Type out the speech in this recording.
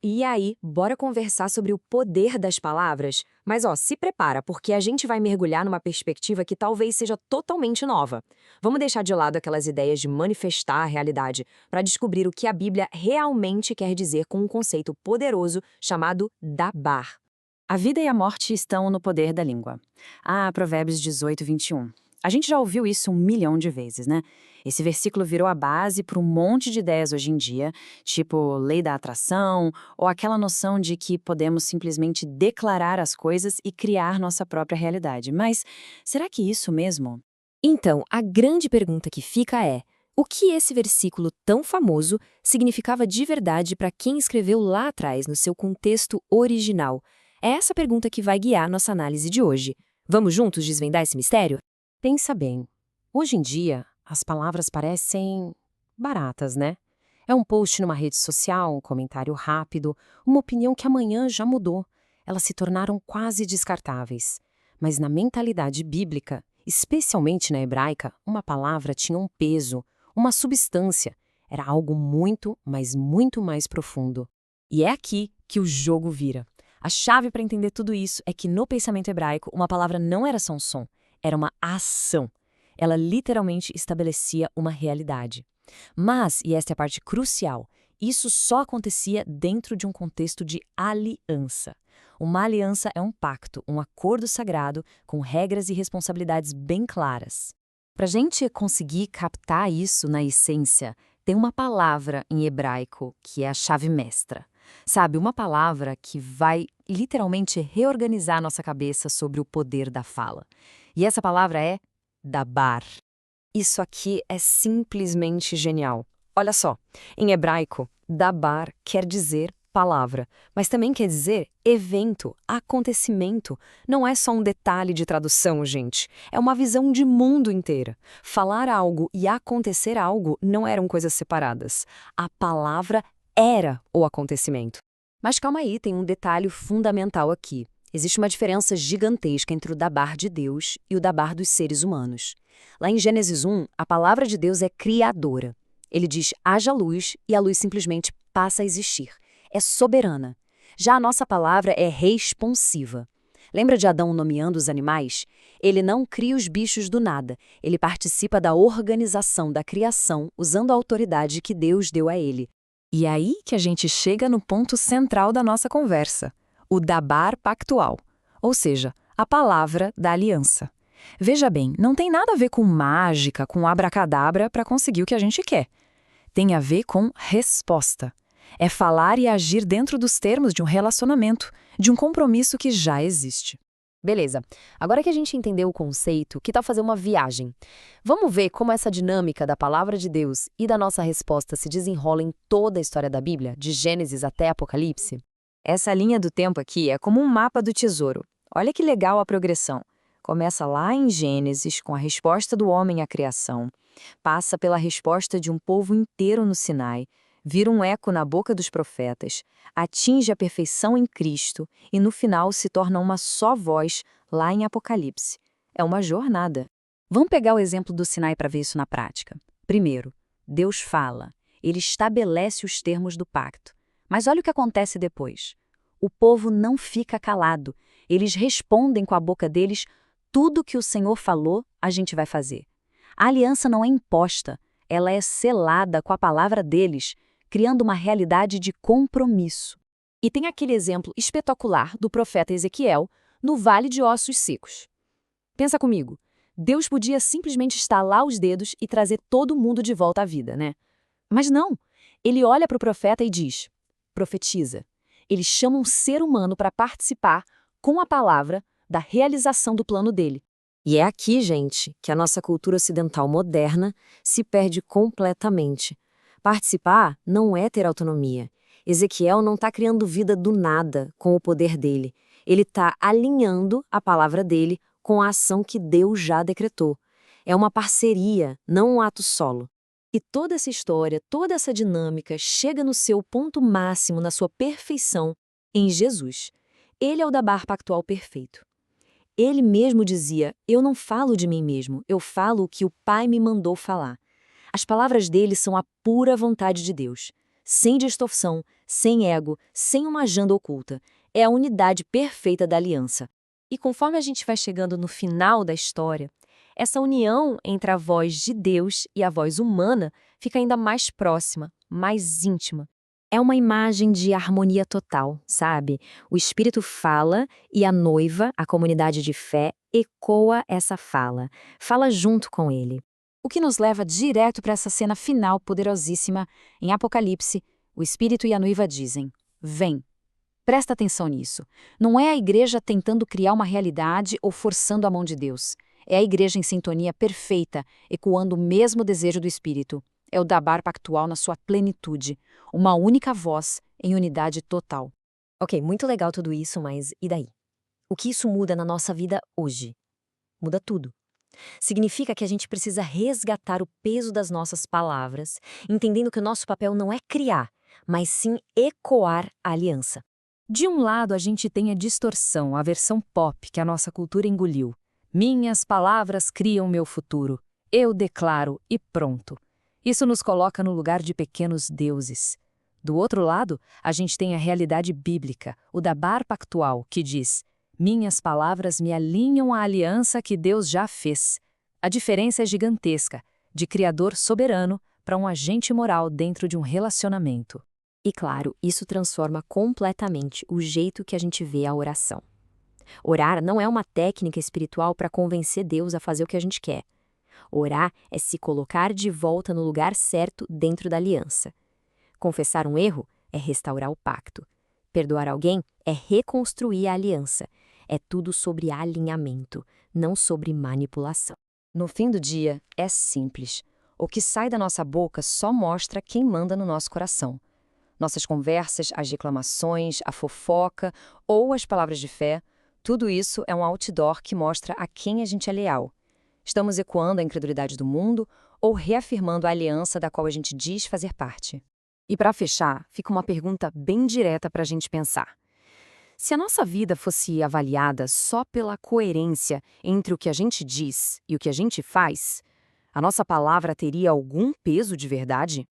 E aí, bora conversar sobre o poder das palavras? Mas se prepara, porque a gente vai mergulhar numa perspectiva que talvez seja totalmente nova. Vamos deixar de lado aquelas ideias de manifestar a realidade, para descobrir o que a Bíblia realmente quer dizer com um conceito poderoso chamado dabar. A vida e a morte estão no poder da língua. Provérbios 18, 21. A gente já ouviu isso 1 milhão de vezes, né? Esse versículo virou a base para um monte de ideias hoje em dia, tipo lei da atração, ou aquela noção de que podemos simplesmente declarar as coisas e criar nossa própria realidade. Mas será que isso mesmo? Então, a grande pergunta que fica é: o que esse versículo tão famoso significava de verdade para quem escreveu lá atrás, no seu contexto original? É essa pergunta que vai guiar nossa análise de hoje. Vamos juntos desvendar esse mistério? Pensa bem. Hoje em dia, as palavras parecem baratas, né? É um post numa rede social, um comentário rápido, uma opinião que amanhã já mudou. Elas se tornaram quase descartáveis. Mas na mentalidade bíblica, especialmente na hebraica, uma palavra tinha um peso, uma substância. Era algo muito, mas muito mais profundo. E é aqui que o jogo vira. A chave para entender tudo isso é que no pensamento hebraico, uma palavra não era só um som, era uma ação. Ela literalmente estabelecia uma realidade. Mas, e esta é a parte crucial, isso só acontecia dentro de um contexto de aliança. Uma aliança é um pacto, um acordo sagrado com regras e responsabilidades bem claras. Para a gente conseguir captar isso na essência, tem uma palavra em hebraico que é a chave mestra. Sabe, uma palavra que vai literalmente reorganizar nossa cabeça sobre o poder da fala. E essa palavra é dabar. Isso aqui é simplesmente genial. Olha só, em hebraico, dabar quer dizer palavra, mas também quer dizer evento, acontecimento. Não é só um detalhe de tradução, gente. É uma visão de mundo inteira. Falar algo e acontecer algo não eram coisas separadas. A palavra era o acontecimento. Mas calma aí, tem um detalhe fundamental aqui. Existe uma diferença gigantesca entre o dabar de Deus e o dabar dos seres humanos. Lá em Gênesis 1, a palavra de Deus é criadora. Ele diz, haja luz, e a luz simplesmente passa a existir. É soberana. Já a nossa palavra é responsiva. Lembra de Adão nomeando os animais? Ele não cria os bichos do nada. Ele participa da organização da criação usando a autoridade que Deus deu a ele. E é aí que a gente chega no ponto central da nossa conversa, o dabar pactual, ou seja, a palavra da aliança. Veja bem, não tem nada a ver com mágica, com abracadabra para conseguir o que a gente quer. Tem a ver com resposta. É falar e agir dentro dos termos de um relacionamento, de um compromisso que já existe. Beleza, agora que a gente entendeu o conceito, que tal fazer uma viagem? Vamos ver como essa dinâmica da palavra de Deus e da nossa resposta se desenrola em toda a história da Bíblia, de Gênesis até Apocalipse? Essa linha do tempo aqui é como um mapa do tesouro. Olha que legal a progressão. Começa lá em Gênesis, com a resposta do homem à criação, passa pela resposta de um povo inteiro no Sinai, vira um eco na boca dos profetas, atinge a perfeição em Cristo e no final se torna uma só voz lá em Apocalipse. É uma jornada. Vamos pegar o exemplo do Sinai para ver isso na prática. Primeiro, Deus fala, ele estabelece os termos do pacto. Mas olha o que acontece depois. O povo não fica calado, eles respondem com a boca deles, tudo que o Senhor falou, a gente vai fazer. A aliança não é imposta, ela é selada com a palavra deles, criando uma realidade de compromisso. E tem aquele exemplo espetacular do profeta Ezequiel no Vale de Ossos Secos. Pensa comigo, Deus podia simplesmente estalar os dedos e trazer todo mundo de volta à vida, né? Mas não, ele olha para o profeta e diz, profetiza. Ele chama um ser humano para participar, com a palavra, da realização do plano dele. E é aqui, gente, que a nossa cultura ocidental moderna se perde completamente. Participar não é ter autonomia. Ezequiel não está criando vida do nada com o poder dele. Ele está alinhando a palavra dele com a ação que Deus já decretou. É uma parceria, não um ato solo. E toda essa história, toda essa dinâmica chega no seu ponto máximo, na sua perfeição, em Jesus. Ele é o dabar pactual perfeito. Ele mesmo dizia, eu não falo de mim mesmo, eu falo o que o Pai me mandou falar. As palavras dele são a pura vontade de Deus. sem distorção, sem ego, sem uma agenda oculta. É a unidade perfeita da aliança. E conforme a gente vai chegando no final da história, essa união entre a voz de Deus e a voz humana fica ainda mais próxima, mais íntima. É uma imagem de harmonia total, sabe? O Espírito fala e a noiva, a comunidade de fé, ecoa essa fala. Fala junto com ele. O que nos leva direto para essa cena final poderosíssima. Em Apocalipse, o Espírito e a noiva dizem: Vem. Presta atenção nisso. Não é a igreja tentando criar uma realidade ou forçando a mão de Deus. É a igreja em sintonia perfeita, ecoando o mesmo desejo do Espírito. É o Dabar pactual na sua plenitude. Uma única voz em unidade total. Ok, muito legal tudo isso, mas e daí? O que isso muda na nossa vida hoje? Muda tudo. Significa que a gente precisa resgatar o peso das nossas palavras, entendendo que o nosso papel não é criar, mas sim ecoar a aliança. De um lado, a gente tem a distorção, a versão pop que a nossa cultura engoliu. Minhas palavras criam meu futuro. Eu declaro e pronto. Isso nos coloca no lugar de pequenos deuses. Do outro lado, a gente tem a realidade bíblica, o Dabar pactual, que diz: minhas palavras me alinham à aliança que Deus já fez. A diferença é gigantesca, de criador soberano para um agente moral dentro de um relacionamento. E claro, isso transforma completamente o jeito que a gente vê a oração. Orar não é uma técnica espiritual para convencer Deus a fazer o que a gente quer. Orar é se colocar de volta no lugar certo dentro da aliança. Confessar um erro é restaurar o pacto. Perdoar alguém é reconstruir a aliança. É tudo sobre alinhamento, não sobre manipulação. No fim do dia, é simples. O que sai da nossa boca só mostra quem manda no nosso coração. Nossas conversas, as reclamações, a fofoca ou as palavras de fé, tudo isso é um outdoor que mostra a quem a gente é leal. Estamos ecoando a incredulidade do mundo ou reafirmando a aliança da qual a gente diz fazer parte? E para fechar, fica uma pergunta bem direta para a gente pensar. Se a nossa vida fosse avaliada só pela coerência entre o que a gente diz e o que a gente faz, a nossa palavra teria algum peso de verdade?